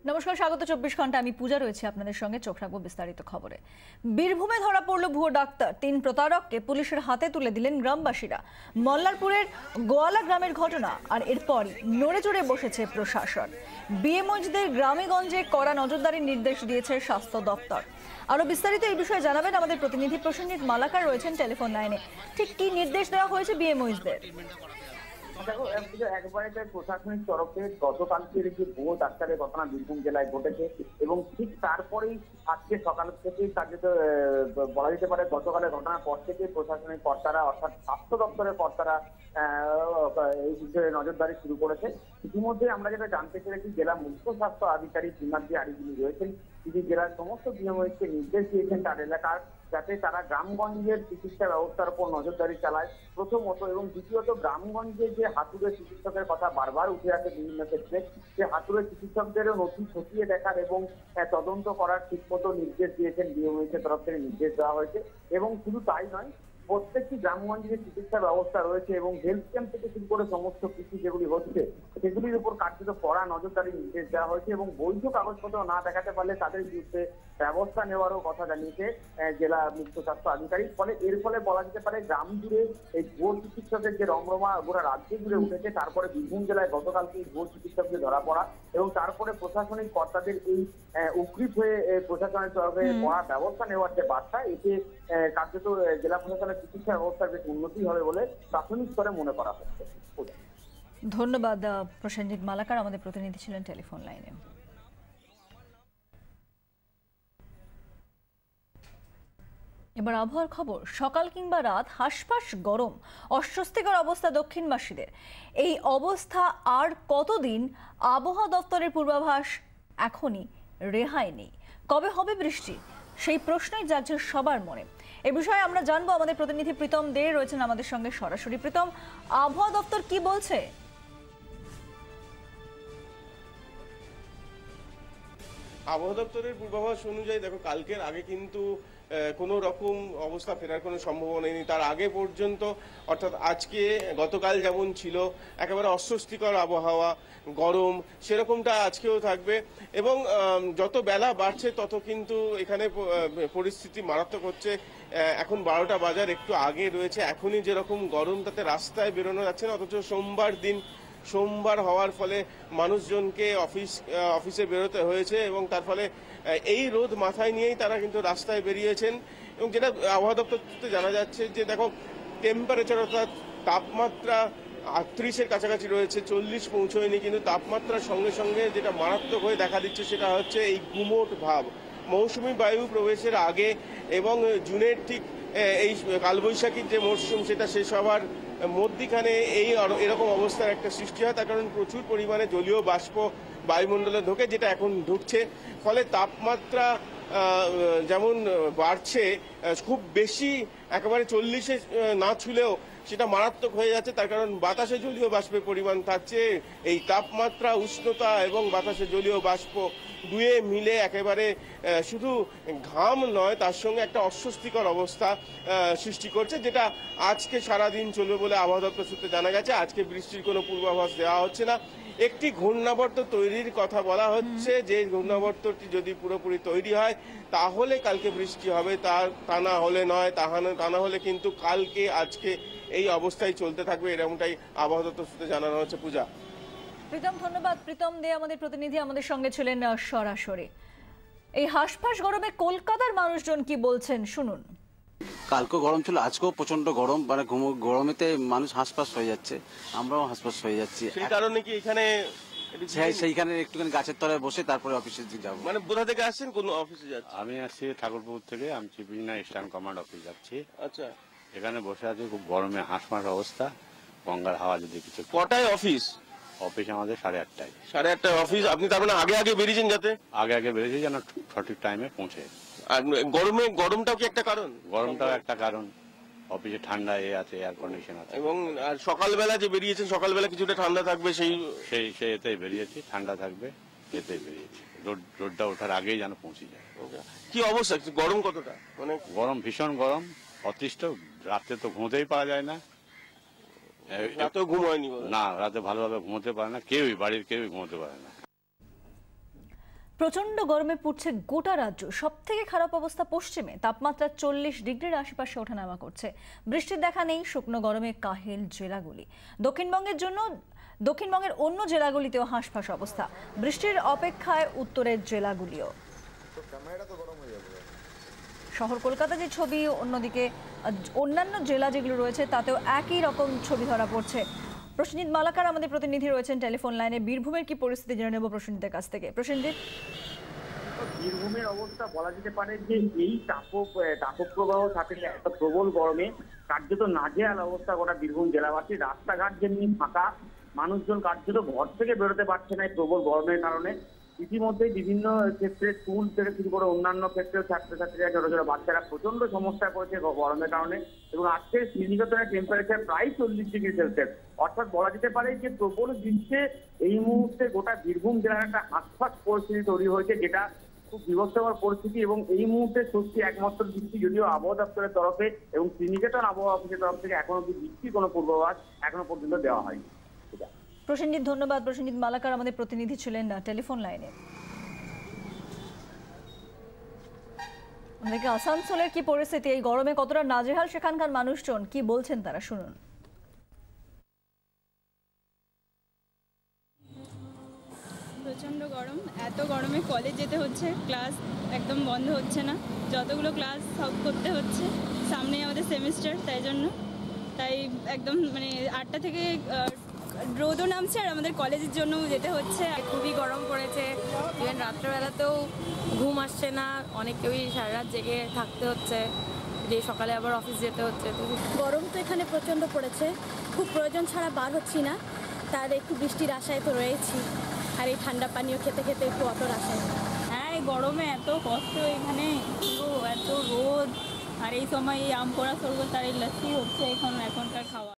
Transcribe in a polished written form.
নমস্কার, স্বাগত 24 ঘন্টা। আমি পূজা রয়েছে আপনাদের সঙ্গে। চোখ রাখবো বিস্তারিত খবরে। বীরভূমে ধরা পড়ল ভুয়ো ডাক্তার। 3 প্রতারককে পুলিশের হাতে তুলে দিলেন গ্রামবাসীরা। মল্লারপুরের গোয়ালা গ্রামের ঘটনা, আর এরপরই নড়ে চড়ে বসেছে প্রশাসন। বিএমওইচদের গ্রামেগঞ্জে কড়া নজরদারির নির্দেশ দিয়েছে স্বাস্থ্য দপ্তর। আরো বিস্তারিত এই বিষয়ে জানাবেন আমাদের প্রতিনিধি প্রসেনজিৎ মালাকার, রয়েছেন টেলিফোন লাইনে। ঠিক কি নির্দেশ দেওয়া হয়েছে বিএমওইচদের? দেখো, একবারে প্রশাসনিক তরফে গতকালকের যে ভুয়ো ডাক্তারের ঘটনা বীরভূম জেলায় ঘটেছে এবং ঠিক তারপরেই আজকে সকাল থেকেই কার্যত বলা যেতে পারে গতকালের ঘটনার পর থেকে প্রশাসনিক কর্তারা অর্থাৎ স্বাস্থ্য দপ্তরের কর্তারা এই বিষয়ে নজরদারি শুরু করেছে। ইতিমধ্যে আমরা যেটা জানতে পেরেছি, জেলা মুখ্য স্বাস্থ্য আধিকারিক হিমাদ্রি আরি যিনি রয়েছেন, তিনি জেলার সমস্ত বিএমওইচকে নির্দেশ দিয়েছেন তার এলাকার যাতে তারা গ্রামগঞ্জের চিকিৎসা ব্যবস্থার উপর নজরদারি চালায় প্রথমত, এবং দ্বিতীয়ত গ্রামগঞ্জে যে হাতুড়ে চিকিৎসকের কথা বারবার উঠে আসে বিভিন্ন ক্ষেত্রে, সে হাতুড়ে চিকিৎসকদেরও নথি খতিয়ে দেখার এবং তদন্ত করার ঠিকমতো নির্দেশ দিয়েছেন বিএমওইচের তরফ থেকে নির্দেশ দেওয়া হয়েছে। এবং শুধু তাই নয়, প্রত্যেকটি গ্রামগঞ্জে যে চিকিৎসা ব্যবস্থা রয়েছে এবং হেলথ ক্যাম্প থেকে শুরু করে সমস্ত কিছু যেগুলি হচ্ছে সেগুলির উপর কার্যত কড়া নজরদারি নির্দেশ দেওয়া হয়েছে এবং বৈধ কাগজপত্র না দেখাতে পারলে তাদের বিরুদ্ধে ব্যবস্থা নেওয়ারও কথা জানিয়েছে জেলা মুখ্য স্বাস্থ্য আধিকারিক। ফলে এর ফলে বলা যেতে পারে গ্রাম জুড়ে এই ভুয়ো চিকিৎসকের যে রমরমা গোটা রাজ্য জুড়ে উঠেছে। তারপরে বীরভূম জেলায় গতকালকে ভুয়ো চিকিৎসকদের ধরা পড়া এবং তারপরে প্রশাসনিক কর্তাদের এই উগ্রীব হয়ে প্রশাসনের তরফে কড়া ব্যবস্থা নেওয়ার যে বার্তা, এতে কার্যত জেলা প্রশাসনের চিকিৎসা ব্যবস্থার বেশ উন্নতি হবে বলে প্রাথমিক স্তরে মনে করা হচ্ছে। ধন্যবাদ প্রসেনজিৎ মালাকার, আমাদের প্রতিনিধি ছিলেন টেলিফোন লাইনে। এবার আবহাওয়ার খবর। সকাল কিংবা রাত হাসফাস গরম, অস্বস্তিকর অবস্থা দক্ষিণবাসীদের। এই অবস্থা আর কতদিন? আবহাওয়া দপ্তরের পূর্বাভাস এখনই রেহাই নেই। কবে হবে বৃষ্টি, সেই প্রশ্নই জাগছে সবার মনে। এ বিষয়ে আমরা জানবো, আমাদের প্রতিনিধি প্রীতম দে রয়েছেন আমাদের সঙ্গে সরাসরি। প্রীতম, আবহাওয়া দপ্তর কি বলছে? আবহাওয়া দপ্তরের পূর্বাভাস অনুযায়ী দেখো, কালকের আগে কিন্তু কোনো রকম অবস্থা ফেরার কোনো সম্ভাবনা নেই। তার আগে পর্যন্ত অর্থাৎ আজকে গতকাল যেমন ছিল একেবারে অস্বস্তিকর আবহাওয়া, গরম, সেরকমটা আজকেও থাকবে। এবং যত বেলা বাড়ছে তত কিন্তু এখানে পরিস্থিতি মারাত্মক হচ্ছে। এখন 12টা বাজার একটু আগে রয়েছে, এখনই যেরকম গরম তাতে রাস্তায় বেরোনো যাচ্ছে না। অথচ সোমবার হওয়ার ফলে মানুষজনকে অফিসে বেরোতে হয়েছে এবং তার ফলে এই রোদ মাথায় নিয়েই তারা কিন্তু রাস্তায় বেরিয়েছেন। এবং যেটা আবহাওয়া দপ্তর থেকে জানা যাচ্ছে যে দেখো, টেম্পারেচার অর্থাৎ তাপমাত্রা 38-এর কাছাকাছি রয়েছে, 40 পৌঁছয়নি, কিন্তু তাপমাত্রার সঙ্গে সঙ্গে যেটা মারাত্মক হয়ে দেখা দিচ্ছে সেটা হচ্ছে এই গুমোট ভাব। মৌসুমী বায়ু প্রবেশের আগে এবং জুনের ঠিক এই কালবৈশাখীর যে মরশুম সেটা শেষ হওয়ার মধ্যিখানে এরকম অবস্থার একটা সৃষ্টি হয়। তার কারণ প্রচুর পরিমাণে জলীয় বাষ্প বায়ুমণ্ডলে ঢোকে, যেটা এখন ঢুকছে। ফলে তাপমাত্রা যেমন বাড়ছে, খুব বেশি একেবারে 40-এ না ছুলেও সেটা মারাত্মক হয়ে যাচ্ছে। তার কারণ বাতাসে জলীয় বাষ্পের পরিমাণ থাকছে। এই তাপমাত্রা, উষ্ণতা এবং বাতাসে জলীয় বাষ্প দুয়ে মিলে একেবারে শুধু ঘাম নয়, তার সঙ্গে একটা অস্বস্তিকর অবস্থা সৃষ্টি করছে, যেটা আজকে সারাদিন চলবে বলে আবহাওয়া দপ্তর সূত্রে জানা গেছে। আজকে বৃষ্টির কোনো পূর্বাভাস দেওয়া হচ্ছে না। একটি ঘূর্ণাবর্ত তৈরির কথা বলা হচ্ছে, যে ঘূর্ণাবর্তটি যদি পুরোপুরি তৈরি হয় তাহলে কালকে বৃষ্টি হবে, তা না হলে নয়। তা না হলে কিন্তু কালকে আজকে এই অবস্থায় চলতে থাকবে, এরকমটাই আবহাওয়া দপ্তর সূত্রে জানানো হচ্ছে। পূজা। প্রীতম, ধন্যবাদ। প্রীতম দে আমাদের প্রতিনিধি আমাদের সঙ্গে ছিলেন সরাসরি। এই হাসফাস গরমে কলকাতার মানুষজন কি বলছেন শুনুন। কালকেও গরম ছিল, আজকেও প্রচন্ড গরম, মানে গরমেতে মানুষ হাঁসফাঁস হয়ে যাচ্ছে, আমরাও হাঁসফাঁস হয়ে যাচ্ছি। সেই কারণে কি এখানে সেইখানে একটুখানি গাছের তলায় বসে তারপরে অফিসের দিকে যাবো। মানে কোথা থেকে আসছেন, কোন অফিসে যাচ্ছেন? আমি আসছি ঠাকুরপুর থেকে, আমি চিপিনা ইস্টার্ন কমান্ড অফিস যাচ্ছি। আচ্ছা, এখানে বসে আছি, খুব গরমে হাঁসফাঁস অবস্থা, গঙ্গার হাওয়া যদি কিছু। কটায় অফিস? অফিস আমাদের 8:30টায়। 8:30টায় অফিস। আপনি তার মানে আগে বেরিয়েছেন, যাতে আগে বেরিয়েছি যেন সঠিক টাইমে পৌঁছে। আর গরমটাও কি একটা কারণ? গরমটাও একটা কারণ, অফিসে ঠান্ডা আছে, এয়ার কন্ডিশন আছে। এবং আর সকালবেলা যে বেরিয়েছেন, সকালবেলা কিছুটা ঠান্ডা থাকবে, সেই এতেই বেরিয়েছি, ঠান্ডা থাকবে এতেই বেরিয়েছি। রোডটা ওঠার আগেই যেন পৌঁছে যায়। কি অবস্থা, গরম কতটা? মানে গরম, ভীষণ গরম, অতিষ্ঠ। রাতে তো ঘুমোতেই পারা যায় না, রাতেও ঘুম হয়নি? না, রাতে ভালোভাবে ঘুমোতে পারে না কেউই, বাড়ির কেউই ঘুমোতে পারে না। প্রচন্ড গরমে পুড়ছে গোটা রাজ্য। সবথেকে খারাপ অবস্থা পশ্চিমে, তাপমাত্রা 40 ডিগ্রির আশেপাশে ওঠানামা করছে। বৃষ্টির দেখা নেই, শুকনো গরমে কাহিল জেলাগুলি। দক্ষিণবঙ্গের অন্য জেলাগুলিতেও হাঁসফাঁস অবস্থা। বৃষ্টির অপেক্ষায় উত্তরের জেলাগুলিও। শহর কলকাতা যে ছবি, অন্যদিকে অন্যান্য জেলা যেগুলো রয়েছে তাতেও একই রকম ছবি ধরা পড়ছে। প্রসেনজিৎ মালাকার আমাদের প্রতিনিধি রয়েছেন টেলিফোন লাইনে। বীরভূমের কি পরিস্থিতি জেনে নেব প্রসেনজিতের কাছ থেকে। প্রসেনজিৎ, বীরভূমের অবস্থা বলা যেতে পারে যে এই তাপপ্রবাহ সাথে একটা প্রবল গরমে কার্যত নাজেহাল অবস্থা গোটা বীরভূম জেলাবাসী। রাস্তাঘাট যেমনি ফাঁকা, মানুষজন কার্যত ঘর থেকে বেরোতে পারছে না এই প্রবল গরমের কারণে। ইতিমধ্যে বিভিন্ন ক্ষেত্রে স্কুল থেকে শুরু করে অন্যান্য ক্ষেত্রেও ছাত্রছাত্রীরা, ছোট ছোট বাচ্চারা প্রচন্ড সমস্যায় পড়েছে গরমের কারণে। এবং আজকে শ্রীনিকেতনের টেম্পারেচার প্রায় 40 ডিগ্রি সেলসিয়াস। অর্থাৎ বলা যেতে পারে যে প্রবল গ্রীষ্মে এই মুহূর্তে গোটা বীরভূম জেলার একটা হাঁসফাঁস পরিস্থিতি তৈরি হয়েছে, যেটা খুব বিভৎসকর পরিস্থিতি। এবং এই মুহূর্তে সত্যি একমাত্র বৃষ্টি, যদিও আবহাওয়া দপ্তরের তরফে এবং শ্রীনিকেতন আবহাওয়া অফিসের তরফ থেকে এখনো বৃষ্টির কোনো পূর্বাভাস এখনো পর্যন্ত দেওয়া হয়নি। প্রসেনজিৎ, ধন্যবাদ। প্রসেনজিৎ মালাকার আমাদের প্রতিনিধি ছিলেন টেলিফোন লাইনে। অন্যদিকে আসানসোলের কি পরিস্থিতি, এই গরমে কতটা নাজেহাল সেখানকার মানুষজন, কি বলছেন তারা, শুনুন। প্রচণ্ড গরম, এত গরমে কলেজ যেতে হচ্ছে, ক্লাস একদম বন্ধ হচ্ছে না, যতগুলো ক্লাস সব করতে হচ্ছে। সামনেই আমাদের সেমিস্টার, তাই একদম মানে 8টা থেকে রোদও নামছে আর আমাদের কলেজের জন্য যেতে হচ্ছে। খুবই গরম পড়েছে, ইভেন রাত্রেবেলাতেও ঘুম আসছে না, অনেকেই সারা রাত জেগে থাকতে হচ্ছে, যে সকালে আবার অফিস যেতে হচ্ছে। তো গরম তো এখানে প্রচণ্ড পড়েছে, খুব প্রয়োজন ছাড়া বার হচ্ছি না, তার একটু বৃষ্টির আশায় তো রয়েছি, আর এই ঠান্ডা পানীয় খেতে খেতে একটু অতর আশায়। হ্যাঁ, এই গরমে এত কষ্ট, এখানে পুরো এত রোদ, আর এই সময় এই আম পোড়া শরবত আর এই লস্যি হচ্ছে এখনকার খাওয়া।